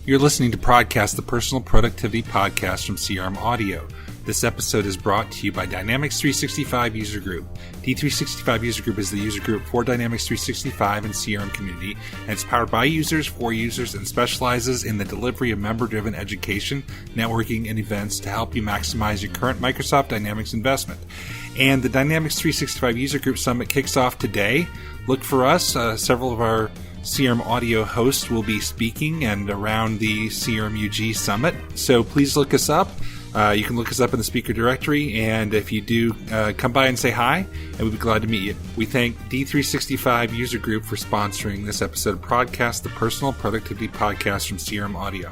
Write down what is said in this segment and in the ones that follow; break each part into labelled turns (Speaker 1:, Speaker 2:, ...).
Speaker 1: You're listening to ProdCast, the personal productivity podcast from CRM Audio. This episode is brought to you by Dynamics 365 User Group. D365 User Group is the user group for Dynamics 365 and CRM community, and it's powered by users, for users, and specializes in the delivery of member-driven education, networking, and events to help you maximize your current Microsoft Dynamics investment. And the Dynamics 365 User Group Summit kicks off today. Look for us. Several of our CRM Audio hosts will be speaking and around the CRMUG Summit. So please look us up. You can look us up in the speaker directory, and if you do, come by and say hi, and we'd be glad to meet you. We thank D365 User Group for sponsoring this episode of ProdCast, the personal productivity podcast from CRM Audio.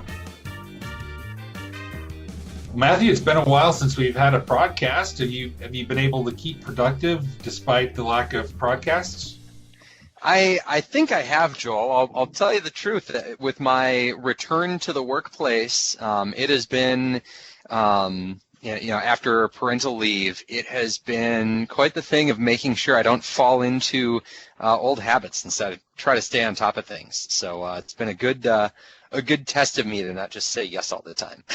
Speaker 1: Matthew, it's been a while since we've had a ProdCast. Have you been able to keep productive despite the lack of ProdCasts?
Speaker 2: I think I have, Joel. I'll tell you the truth. With my return to the workplace, it has been, after parental leave, it has been quite the thing of making sure I don't fall into old habits instead of try to stay on top of things. So it's been a good test of me to not just say yes all the time.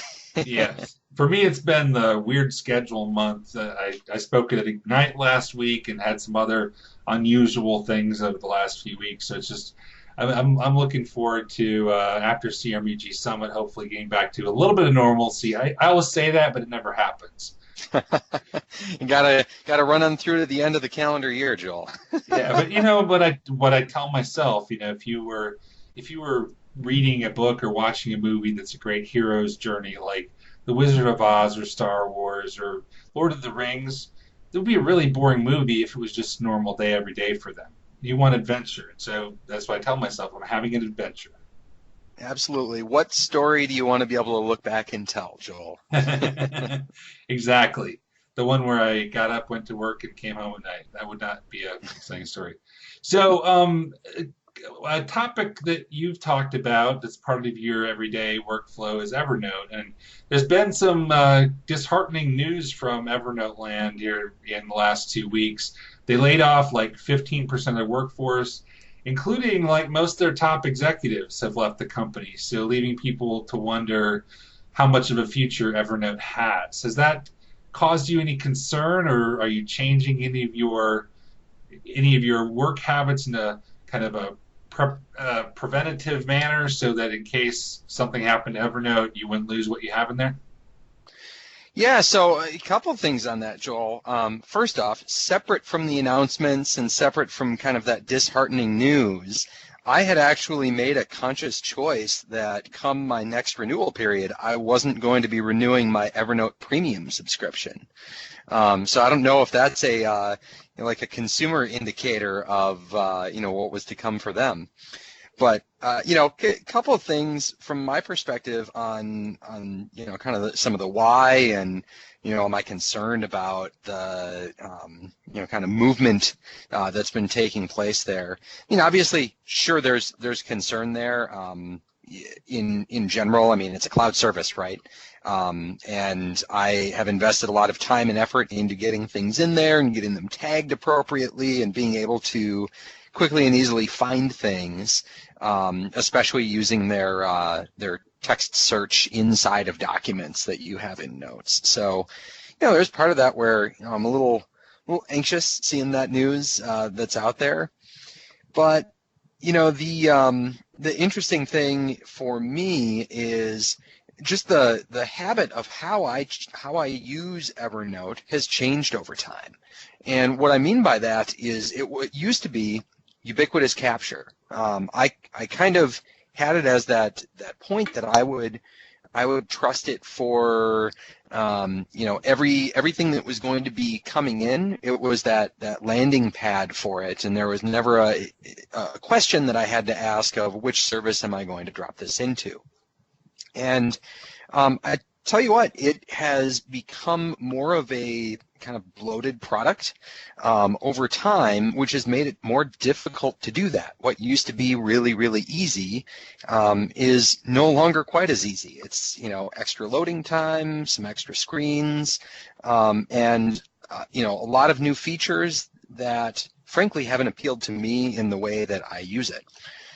Speaker 1: Yes. For me, it's been the weird schedule month. I spoke at Ignite last week and had some other unusual things over the last few weeks. So it's just, I'm looking forward to, after CRMUG Summit, hopefully getting back to a little bit of normalcy. I always say that, but it never happens.
Speaker 2: You gotta run on through to the end of the calendar year, Joel.
Speaker 1: Yeah, but what I tell myself, if you were reading a book or watching a movie that's a great hero's journey, like The Wizard of Oz or Star Wars or Lord of the Rings, it would be a really boring movie if it was just a normal day every day for them. You want adventure. So that's why I tell myself I'm having an adventure.
Speaker 2: Absolutely. What story do you want to be able to look back and tell, Joel?
Speaker 1: Exactly. The one where I got up, went to work, and came home at night. That would not be a exciting story. So a topic that you've talked about that's part of your everyday workflow is Evernote. And there's been some disheartening news from Evernote land here in the last 2 weeks. They laid off like 15% of their workforce, including like most of their top executives have left the company. So leaving people to wonder how much of a future Evernote has. Has that caused you any concern, or are you changing any of your work habits in a kind of a preventative manner so that in case something happened to Evernote, you wouldn't lose what you have in there?
Speaker 2: Yeah, so a couple of things on that, Joel. First off, separate from the announcements and separate from kind of that disheartening news, I had actually made a conscious choice that come my next renewal period, I wasn't going to be renewing my Evernote Premium subscription. So I don't know if that's a like a consumer indicator of what was to come for them. But a couple of things from my perspective on kind of some of the why, and am I concerned about the kind of movement that's been taking place there. Obviously, sure, there's concern there. In general, it's a cloud service, right? And I have invested a lot of time and effort into getting things in there and getting them tagged appropriately and being able to quickly and easily find things, especially using their text search inside of documents that you have in Notes. So, there's part of that where I'm a little anxious seeing that news that's out there. But the interesting thing for me is just the habit of how I use Evernote has changed over time. And what I mean by that is it used to be ubiquitous capture. I kind of had it as that point that I would trust it for everything that was going to be coming in. It was that landing pad for it, and there was never a question that I had to ask of which service am I going to drop this into. And I tell you what, it has become more of a kind of bloated product over time, which has made it more difficult to do that. What used to be really, really easy is no longer quite as easy. It's, extra loading time, some extra screens, and a lot of new features that frankly haven't appealed to me in the way that I use it.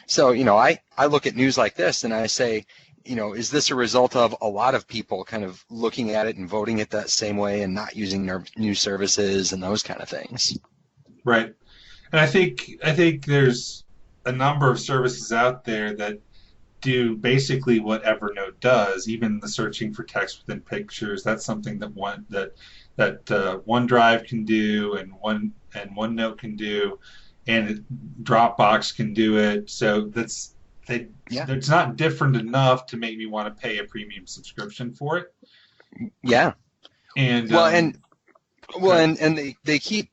Speaker 2: So, I look at news like this and I say, is this a result of a lot of people kind of looking at it and voting it that same way and not using their new services and those kind of things?
Speaker 1: Right. And I think there's a number of services out there that do basically what Evernote does. Even the searching for text within pictures, that's something that OneDrive can do, and OneNote can do, and Dropbox can do it. So it's not different enough to make me want to pay a premium subscription for it.
Speaker 2: Yeah.
Speaker 1: And
Speaker 2: they keep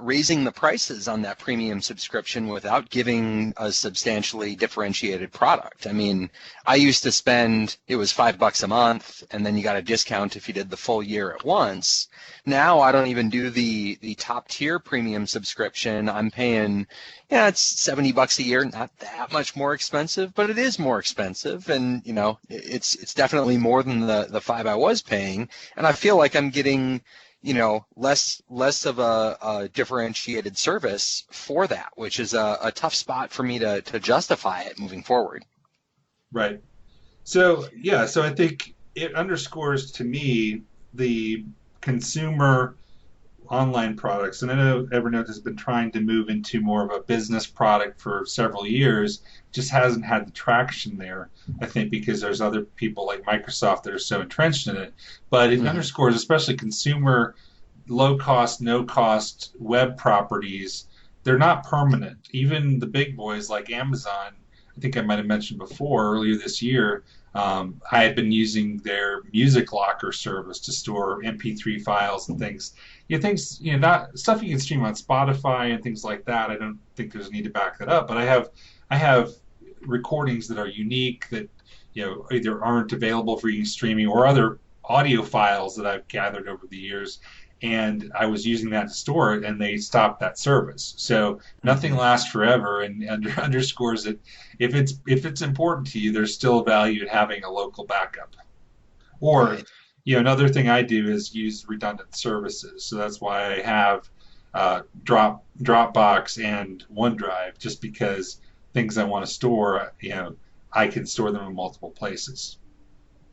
Speaker 2: raising the prices on that premium subscription without giving a substantially differentiated product. I mean, I used to spend, it was $5 a month, and then you got a discount if you did the full year at once. Now I don't even do the top tier premium subscription. I'm paying, it's $70 a year, not that much more expensive, but it is more expensive, and it's definitely more than the $5 I was paying, and I feel like I'm getting less of a differentiated service for that, which is a tough spot for me to justify it moving forward.
Speaker 1: Right. So I think it underscores to me the consumer online products, and I know Evernote has been trying to move into more of a business product for several years, just hasn't had the traction there, I think, because there's other people like Microsoft that are so entrenched in it. But it underscores, especially consumer low-cost, no-cost web properties, they're not permanent. Even the big boys like Amazon, I think I might have mentioned before, earlier this year, I had been using their Music Locker service to store MP3 files and things. Not stuff you can stream on Spotify and things like that. I don't think there's a need to back that up, but I have recordings that are unique that either aren't available for streaming or other audio files that I've gathered over the years. And I was using that to store it, and they stopped that service. So nothing lasts forever, and underscores that if it's important to you, there's still value in having a local backup. Or, another thing I do is use redundant services. So that's why I have Dropbox and OneDrive, just because things I want to store, I can store them in multiple places.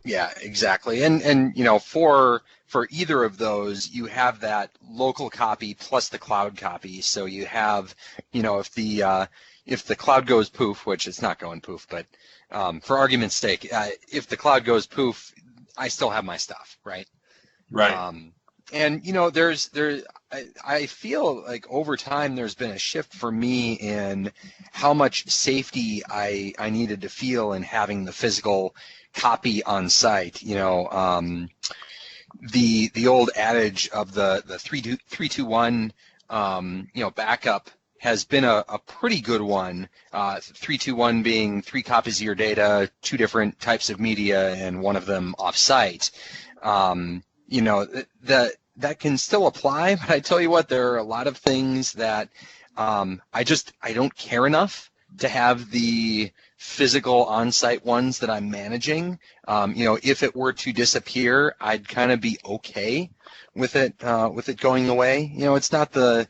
Speaker 2: Yeah, exactly. And for either of those, you have that local copy plus the cloud copy. So you have, if the cloud goes poof, which it's not going poof, but for argument's sake, if the cloud goes poof, I still have my stuff, right?
Speaker 1: Right.
Speaker 2: I feel like over time there's been a shift for me in how much safety I needed to feel in having the physical copy on site. The old adage of the 3-2-1 backup has been a pretty good one. 3-2-1 being 3 copies of your data, 2 different types of media, and one of them off-site. That can still apply, but I tell you what, there are a lot of things that I don't care enough to have the physical on-site ones that I'm managing. If it were to disappear, I'd kind of be okay with it going away. It's not the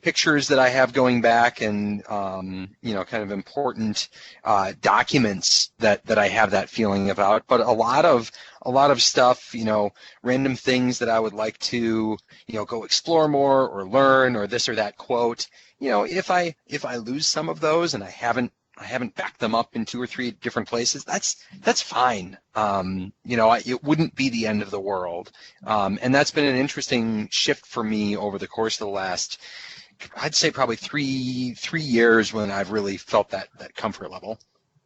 Speaker 2: pictures that I have going back and kind of important documents that I have that feeling about, but a lot of stuff, random things that I would like to go explore more or learn, or this or that quote. If I lose some of those and I haven't backed them up in 2 or 3 different places, that's fine. It wouldn't be the end of the world. And that's been an interesting shift for me over the course of the last, I'd say probably 3 years, when I've really felt that comfort level.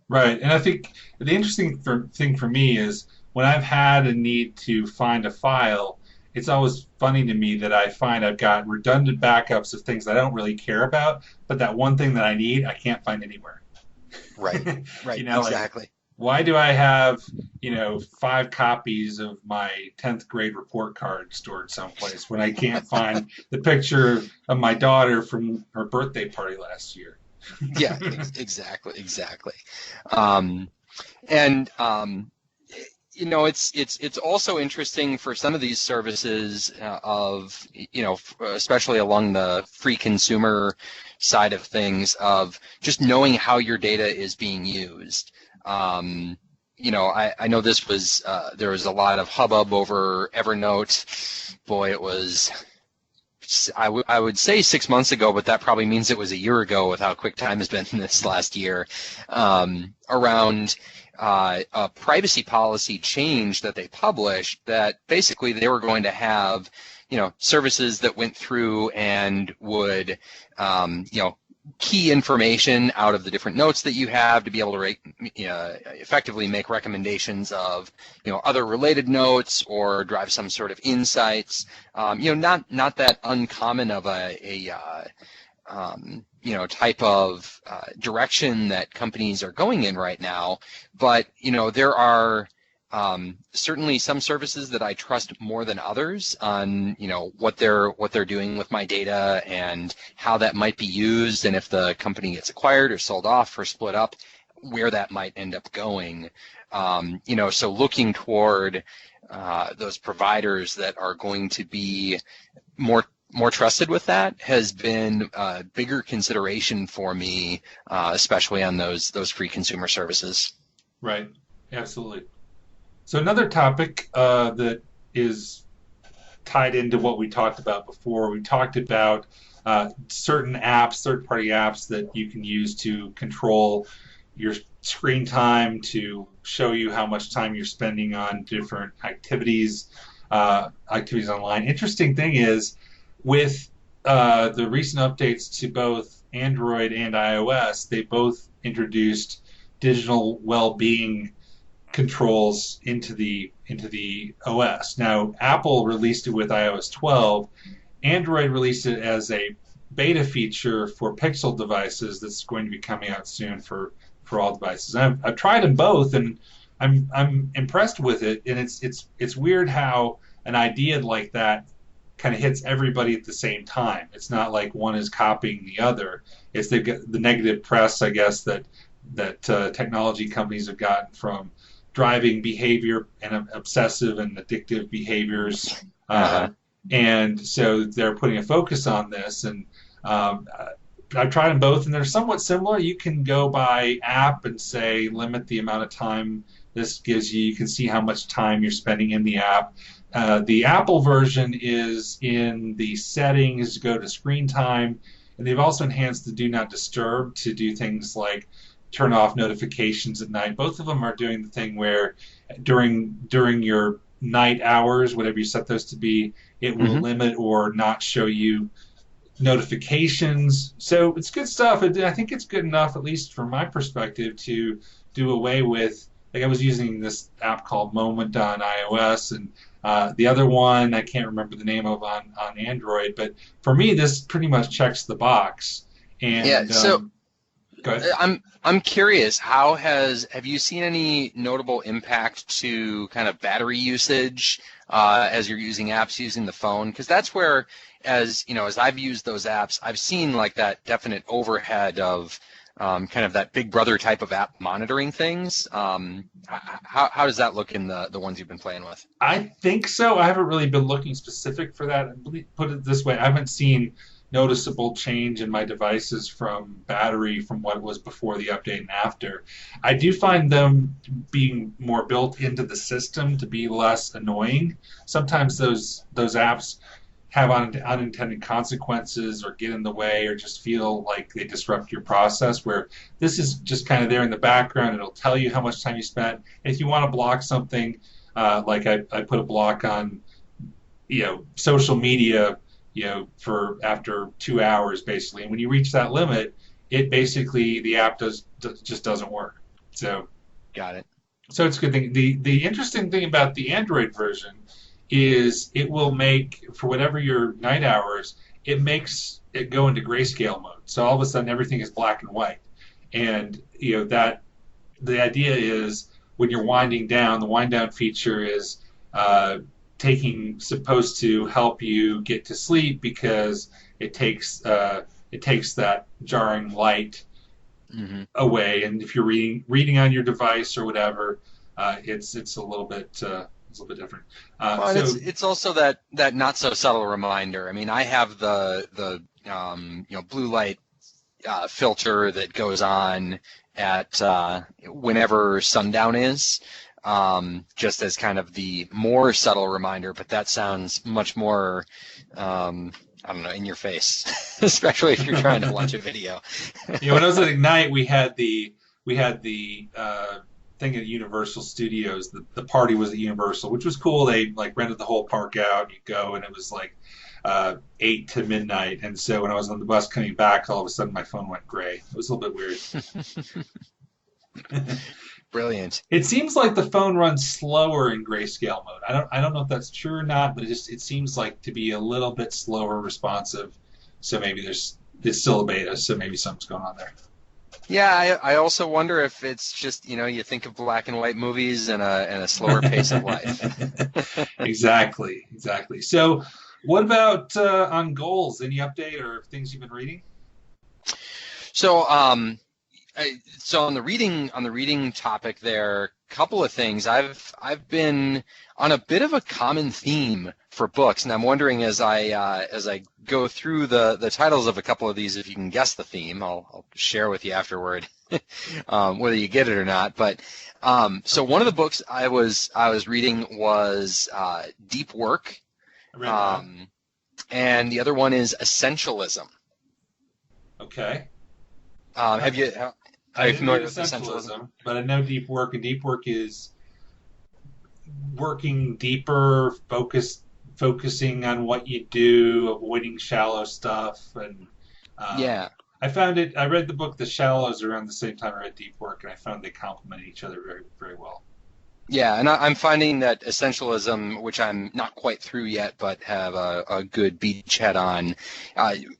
Speaker 1: Right. And I think the interesting thing for me is when I've had a need to find a file, it's always funny to me that I find I've got redundant backups of things I don't really care about, but that one thing that I need, I can't find anywhere.
Speaker 2: Right. Exactly.
Speaker 1: Like, why do I have, 5 copies of my 10th grade report card stored someplace when I can't find the picture of my daughter from her birthday party last year?
Speaker 2: Yeah, exactly. It's also interesting for some of these services especially along the free consumer side of things, of just knowing how your data is being used. I know this was there was a lot of hubbub over Evernote. Boy, it was. I would say 6 months ago, but that probably means it was a year ago with how quick time has been this last year, around a privacy policy change that they published that basically they were going to have, services that went through and would, key information out of the different notes that you have to be able to effectively make recommendations of other related notes or drive some sort of insights. Not that uncommon of a type of direction that companies are going in right now, but there are certainly some services that I trust more than others on what they're doing with my data and how that might be used, and if the company gets acquired or sold off or split up, where that might end up going. So looking toward those providers that are going to be more trusted with that has been a bigger consideration for me, especially on those free consumer services.
Speaker 1: Right. Absolutely. So another topic that is tied into what we talked about before, we talked about certain apps, third-party apps that you can use to control your screen time, to show you how much time you're spending on different activities online. Interesting thing is, with the recent updates to both Android and iOS, they both introduced digital well-being controls into the OS. Now, Apple released it with iOS 12. Android released it as a beta feature for Pixel devices that's going to be coming out soon for all devices. I've tried them both, and I'm impressed with it. And it's weird how an idea like that kind of hits everybody at the same time. It's not like one is copying the other. It's the negative press, I guess, that technology companies have gotten from driving behavior and obsessive and addictive behaviors, and so they're putting a focus on this. And I've tried them both, and they're somewhat similar. You can go by app and say limit the amount of time this gives you. You can see how much time you're spending in the app. The Apple version is in the settings, go to screen time, and they've also enhanced the do not disturb to do things like turn off notifications at night. Both of them are doing the thing where during your night hours, whatever you set those to be, it will limit or not show you notifications. So it's good stuff. I think it's good enough, at least from my perspective, to do away with, like I was using this app called Moment on iOS, and the other one I can't remember the name of on Android, but for me this pretty much checks the box. And
Speaker 2: yeah, so
Speaker 1: go ahead.
Speaker 2: I'm curious, have you seen any notable impact to kind of battery usage as you're using apps using the phone? Because that's where, as I've used those apps, I've seen like that definite overhead of kind of that Big Brother type of app monitoring things. How does that look in the ones you've been playing with?
Speaker 1: I think so. I haven't really been looking specific for that. Put it this way, I haven't seen noticeable change in my devices from battery from what it was before the update and after. I do find them being more built into the system to be less annoying. Sometimes those apps have unintended consequences or get in the way or just feel like they disrupt your process, where this is just kind of there in the background. It'll tell you how much time you spent. If you want to block something, like I put a block on social media for after 2 hours, basically. And when you reach that limit, it basically, the app just doesn't work. So,
Speaker 2: got it.
Speaker 1: So it's a good thing. The interesting thing about the Android version is it will make, for whatever your night hours, it makes it go into grayscale mode. So all of a sudden everything is black and white. And that the idea is when you're winding down, the wind down feature is supposed to help you get to sleep, because it takes that jarring light away, and if you're reading on your device or whatever, it's a little bit different.
Speaker 2: It's also that not so subtle reminder. I mean, I have the blue light filter that goes on at whenever sundown is, just as kind of the more subtle reminder, but that sounds much more, I don't know, in your face, especially if you're trying to watch a video.
Speaker 1: Yeah, when I was at Ignite, we had the thing at Universal Studios. The party was at Universal, which was cool. They like rented the whole park out. You go, and it was like 8 to midnight. And so when I was on the bus coming back, all of a sudden my phone went gray. It was a little bit weird.
Speaker 2: Brilliant.
Speaker 1: It seems like the phone runs slower in grayscale mode. I don't know if that's true or not, but it seems like to be a little bit slower responsive. So maybe it's still a beta, so maybe something's going on there.
Speaker 2: Yeah, I also wonder if it's just, you think of black and white movies and a slower pace of life.
Speaker 1: Exactly. So what about on goals? Any update or things you've been reading?
Speaker 2: So so on the reading topic there, a couple of things. I've been on a bit of a common theme for books, and I'm wondering as I go through the titles of a couple of these, if you can guess the theme, I'll share with you afterward whether you get it or not. But so one of the books I was reading was Deep Work, and the other one is Essentialism.
Speaker 1: Okay.
Speaker 2: Are you familiar with Essentialism?
Speaker 1: But I know Deep Work, and Deep Work is working deeper, focusing on what you do, avoiding shallow stuff, and
Speaker 2: yeah.
Speaker 1: I read the book The Shallows around the same time I read Deep Work, and I found they complement each other very, very well.
Speaker 2: Yeah, and I'm finding that Essentialism, which I'm not quite through yet, but have a good beachhead on,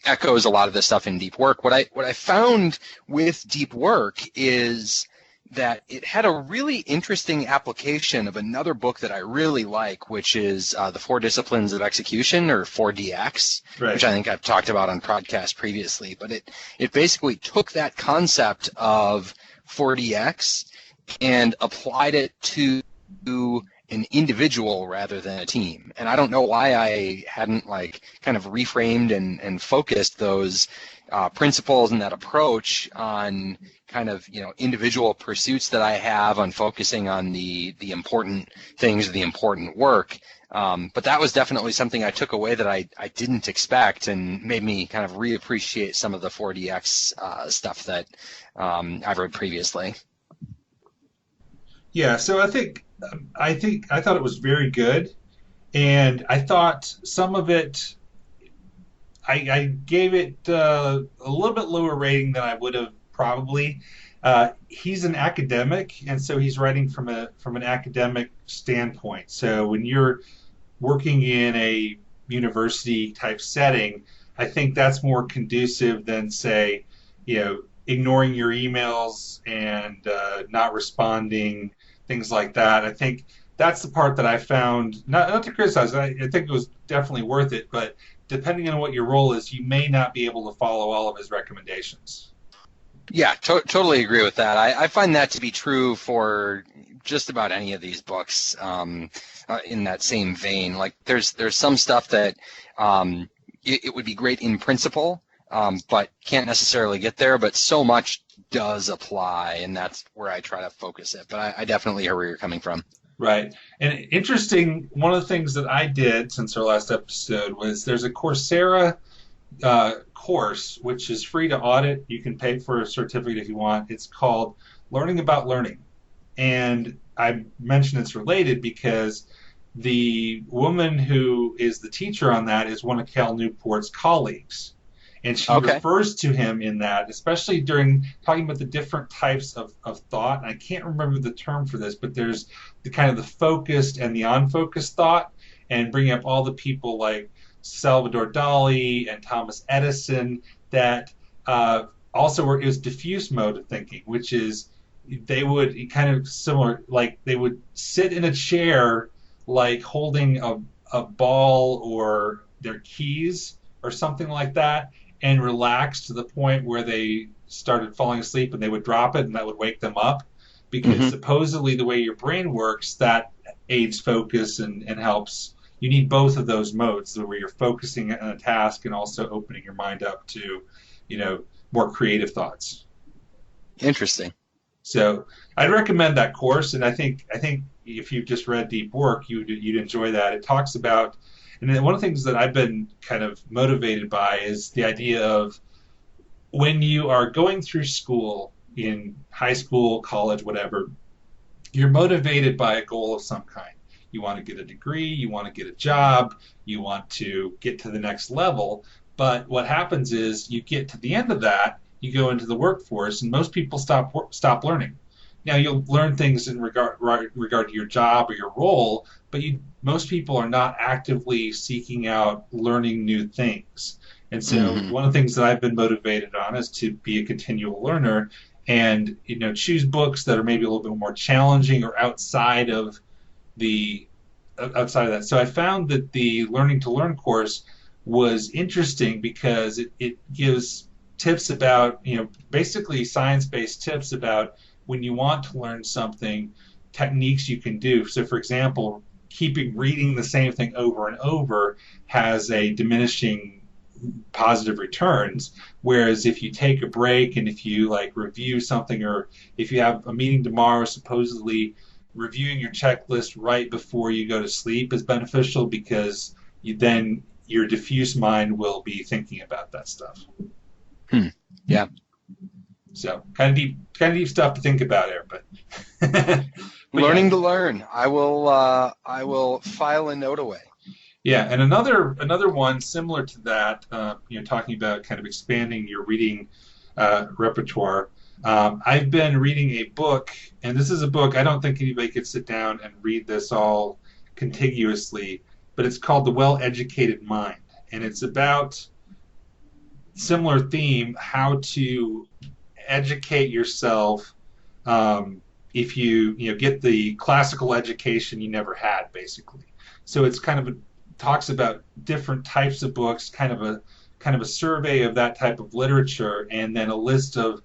Speaker 2: echoes a lot of the stuff in Deep Work. What I found with Deep Work is that it had a really interesting application of another book that I really like, which is The 4 Disciplines of Execution, or 4DX,
Speaker 1: right,
Speaker 2: which I think I've talked about on ProdCast previously. But it basically took that concept of 4DX and applied it to an individual rather than a team. And I don't know why I hadn't kind of reframed and focused those principles and that approach on kind of individual pursuits that I have, on focusing on the important things, the important work. But that was definitely something I took away that I didn't expect, and made me kind of reappreciate some of the 4DX stuff that I've read previously.
Speaker 1: Yeah, so I thought it was very good, and I thought some of it, I gave it a little bit lower rating than I would have probably. He's an academic, and so he's writing from an academic standpoint. So when you're working in a university type setting, I think that's more conducive than, say, ignoring your emails and not responding, things like that. I think that's the part that I found, not to criticize, I think it was definitely worth it, but depending on what your role is, you may not be able to follow all of his recommendations.
Speaker 2: Yeah, totally agree with that. I find that to be true for just about any of these books in that same vein. Like there's some stuff that it would be great in principle, but can't necessarily get there, but so much does apply, and that's where I try to focus it. But I definitely hear where you're coming from.
Speaker 1: Right. And interesting, one of the things that I did since our last episode was there's a Coursera course, which is free to audit. You can pay for a certificate if you want. It's called Learning About Learning. And I mentioned it's related because the woman who is the teacher on that is one of Cal Newport's colleagues. And she refers to him in that, especially during talking about the different types of thought. And I can't remember the term for this, but there's the kind of the focused and the unfocused thought, and bringing up all the people like Salvador Dali and Thomas Edison that also it was diffuse mode of thinking, which is they would kind of similar, like they would sit in a chair like holding a ball or their keys or something like that, and relax to the point where they started falling asleep, and they would drop it and that would wake them up, because supposedly the way your brain works, that aids focus and helps. You need both of those modes, where you're focusing on a task and also opening your mind up to, more creative thoughts.
Speaker 2: Interesting.
Speaker 1: So I'd recommend that course, and I think if you've just read Deep Work, you'd enjoy that. It talks about, and then one of the things that I've been kind of motivated by is the idea of when you are going through school in high school, college, whatever, you're motivated by a goal of some kind. You want to get a degree, you want to get a job, you want to get to the next level. But what happens is you get to the end of that, you go into the workforce, and most people stop learning. Now you'll learn things in regard to your job or your role, but most people are not actively seeking out learning new things. And so one of the things that I've been motivated on is to be a continual learner and choose books that are maybe a little bit more challenging or outside of that. So I found that the Learning to Learn course was interesting because it gives tips about, basically science-based tips about when you want to learn something, techniques you can do. So for example, keeping reading the same thing over and over has a diminishing positive returns, whereas if you take a break and if you review something, or if you have a meeting tomorrow, supposedly reviewing your checklist right before you go to sleep is beneficial because then your diffuse mind will be thinking about that stuff.
Speaker 2: Yeah.
Speaker 1: So kind of deep stuff to think about there, but
Speaker 2: Learning to learn. I will file a note away.
Speaker 1: Yeah, and another one similar to that, talking about kind of expanding your reading repertoire. I've been reading a book, and this is a book I don't think anybody could sit down and read this all contiguously, but it's called The Well-Educated Mind, and it's about similar theme, how to educate yourself if you get the classical education you never had, basically. So it's kind of talks about different types of books, kind of a survey of that type of literature, and then a list of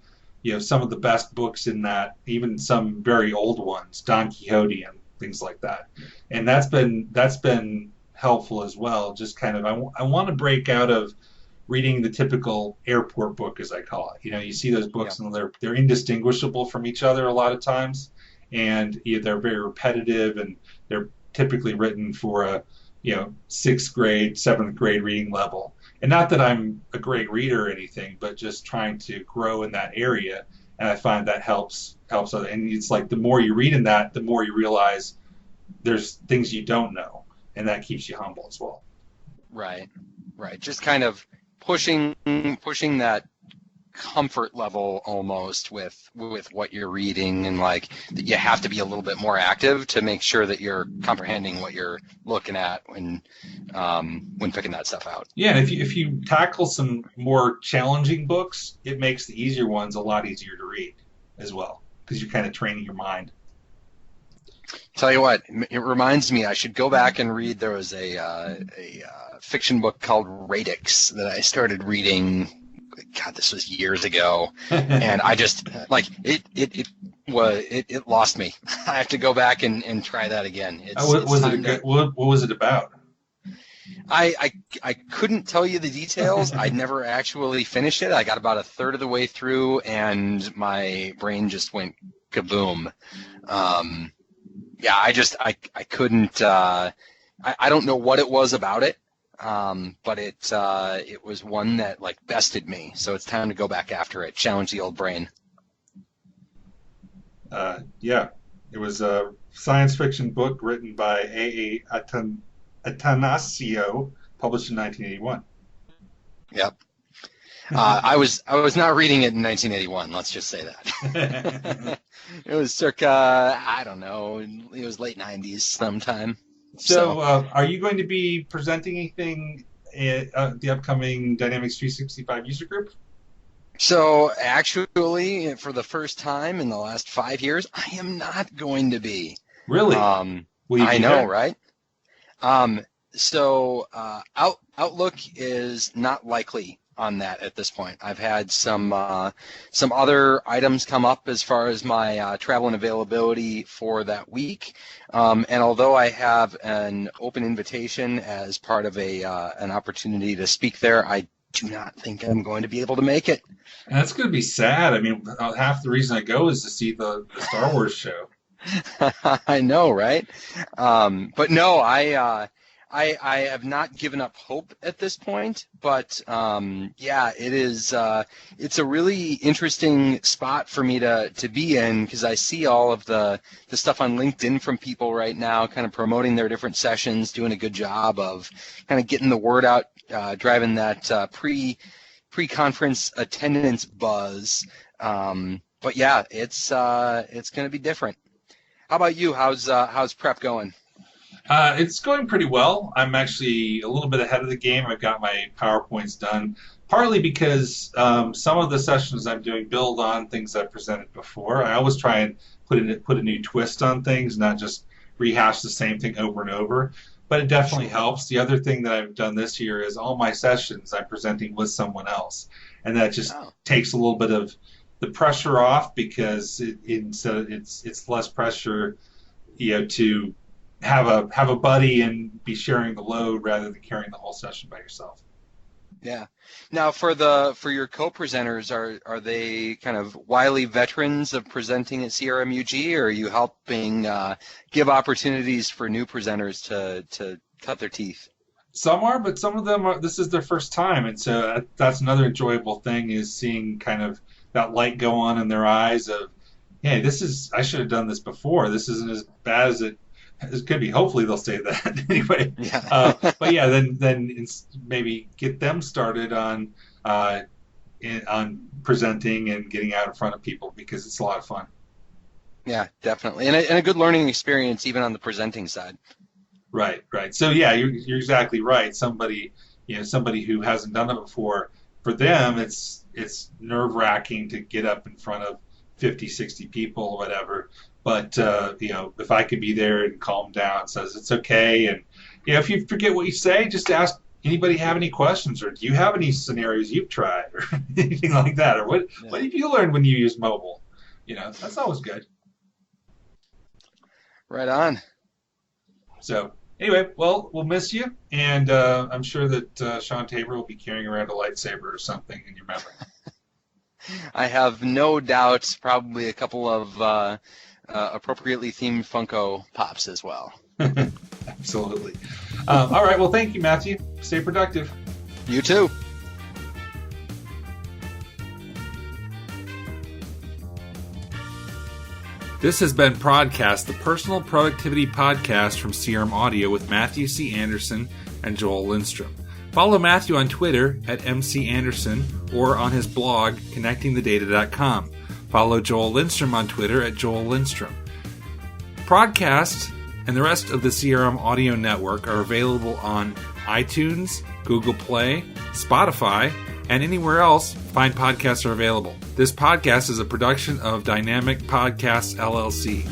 Speaker 1: some of the best books in that, even some very old ones, Don Quixote and things like that. And that's been helpful as well. Just kind of I want to break out of reading the typical airport book, as I call it. You see those books and they're indistinguishable from each other a lot of times, and they're very repetitive, and they're typically written for a 6th grade, 7th grade reading level. And not that I'm a great reader or anything, but just trying to grow in that area. And I find that helps other. And it's like the more you read in that, the more you realize there's things you don't know, and that keeps you humble as well.
Speaker 2: Right. Just kind of pushing that comfort level almost with what you're reading, and you have to be a little bit more active to make sure that you're comprehending what you're looking at when picking that stuff out.
Speaker 1: Yeah, and if you tackle some more challenging books, it makes the easier ones a lot easier to read as well, because you're kind of training your mind.
Speaker 2: Tell you what, it reminds me I should go back and read. There was a fiction book called Radix that I started reading. God, this was years ago, and I just it lost me. I have to go back and try that again.
Speaker 1: What was it about?
Speaker 2: I couldn't tell you the details. I never actually finished it. I got about a third of the way through, and my brain just went kaboom. I couldn't. I don't know what it was about it. But it was one that bested me, so it's time to go back after it, challenge the old brain.
Speaker 1: It was a science fiction book written by A. Atanasio, published in 1981.
Speaker 2: Yep. I was not reading it in 1981. Let's just say that. It was circa, I don't know, it was late 90s sometime.
Speaker 1: So, are you going to be presenting anything at the upcoming Dynamics 365 user group?
Speaker 2: So, actually, for the first time in the last 5 years, I am not going to be.
Speaker 1: Really?
Speaker 2: I know, right? Outlook is not likely on that at this point. I've had some other items come up as far as my travel and availability for that week, and although I have an open invitation as part of an opportunity to speak there, I do not think I'm going to be able to make it.
Speaker 1: And that's going to be sad. I mean, half the reason I go is to see the Star Wars show.
Speaker 2: I know, right? But no, I have not given up hope at this point. But yeah, it is. It's a really interesting spot for me to be in, because I see all of the stuff on LinkedIn from people right now, kind of promoting their different sessions, doing a good job of kind of getting the word out, driving that pre-conference attendance buzz. But yeah, it's going to be different. How about you? How's prep going?
Speaker 1: It's going pretty well. I'm actually a little bit ahead of the game. I've got my PowerPoints done, partly because some of the sessions I'm doing build on things I've presented before. I always try and put a new twist on things, not just rehash the same thing over and over. But it definitely helps. The other thing that I've done this year is all my sessions I'm presenting with someone else, and that just takes a little bit of the pressure off, because it's less pressure, to have a buddy and be sharing the load rather than carrying the whole session by yourself.
Speaker 2: Yeah. Now, for your co-presenters, are they kind of wily veterans of presenting at CRMUG, or are you helping give opportunities for new presenters to cut their teeth?
Speaker 1: Some are, but some of them this is their first time, and so that's another enjoyable thing, is seeing kind of that light go on in their eyes of, hey, I should have done this before. This isn't as bad as it could be. Hopefully they'll say that anyway.
Speaker 2: Yeah.
Speaker 1: But yeah, then maybe get them started on presenting and getting out in front of people, because it's a lot of fun.
Speaker 2: Yeah, definitely, and a good learning experience even on the presenting side.
Speaker 1: Right. So yeah, you're exactly right. Somebody who hasn't done it before, for them it's nerve-wracking to get up in front of 50, 60 people or whatever. But if I could be there and calm down, says it's okay, and if you forget what you say, just ask, anybody have any questions, or do you have any scenarios you've tried, or anything like that, or what did you learn when you use mobile? That's always good.
Speaker 2: Right on.
Speaker 1: So anyway, well, we'll miss you, and I'm sure that Sean Tabor will be carrying around a lightsaber or something in your memory.
Speaker 2: I have no doubts. Probably a couple of appropriately themed Funko Pops as well.
Speaker 1: Absolutely. All right. Well, thank you, Matthew. Stay productive.
Speaker 2: You too.
Speaker 1: This has been ProdCast, the personal productivity podcast from CRM Audio with Matthew C. Anderson and Joel Lindstrom. Follow Matthew on Twitter at MC Anderson or on his blog, connectingthedata.com. Follow Joel Lindstrom on Twitter at Joel Lindstrom. ProdCast and the rest of the CRM Audio Network are available on iTunes, Google Play, Spotify, and anywhere else fine podcasts are available. This podcast is a production of Dynamic Podcasts, LLC.